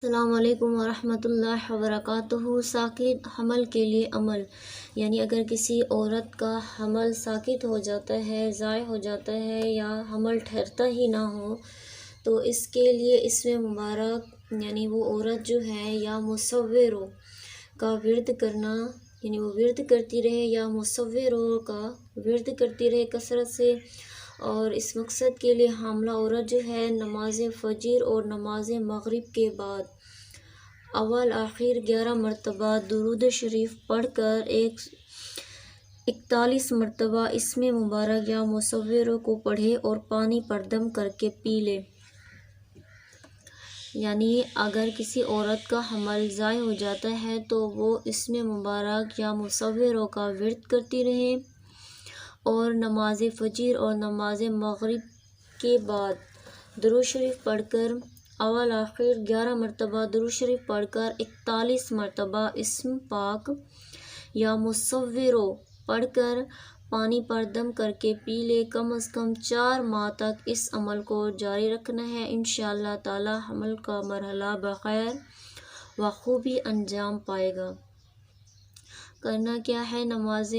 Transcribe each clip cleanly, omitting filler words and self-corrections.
السلام علیکم ورحمۃ اللہ وبرکاتہ۔ ساکت حمل کے لیے عمل، یعنی اگر کسی عورت کا حمل ساکت ہو جاتا ہے، ضائع ہو جاتا ہے یا حمل ٹھہرتا ہی نہ ہو تو اس کے لیے اسم مبارک یعنی وہ عورت جو ہے یا مصوروں کا ورد کرنا، یعنی وہ ورد کرتی رہے یا مصوروں کا ورد کرتی رہے کثرت سے۔ اور اس مقصد کے لیے حاملہ عورت جو ہے نماز فجر اور نماز مغرب کے بعد اول آخر 11 مرتبہ درود شریف پڑھ کر 41 مرتبہ اسم مبارک یا مصوروں کو پڑھے اور پانی پر دم کر کے پی لے۔ یعنی اگر کسی عورت کا حمل ضائع ہو جاتا ہے تو وہ اسم مبارک یا مصوروں کا ورد کرتی رہے اور نماز فجر اور نماز مغرب کے بعد درود شریف پڑھ کر اول آخر 11 مرتبہ درود شریف پڑھ کر 41 مرتبہ اسم پاک یا مصوروں پڑھ کر پانی پر دم کر کے پی لے۔ کم از کم 4 ماہ تک اس عمل کو جاری رکھنا ہے۔ انشاءاللہ تعالی حمل کا مرحلہ بخیر و خوبی انجام پائے گا۔ کرنا کیا ہے، نماز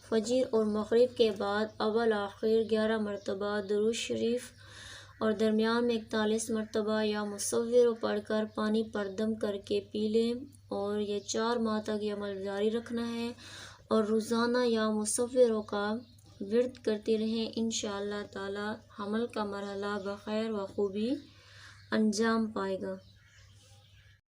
فجر اور مغرب کے بعد اول آخر 11 مرتبہ درود شریف اور درمیان میں 41 مرتبہ یا مصوروں پڑھ کر پانی پر دم کر کے پی لیں اور یہ 4 ماہ تک یہ عمل جاری رکھنا ہے اور روزانہ یا مصوروں کا ورد کرتے رہیں۔ انشاءاللہ تعالی حمل کا مرحلہ بخیر و خوبی انجام پائے گا۔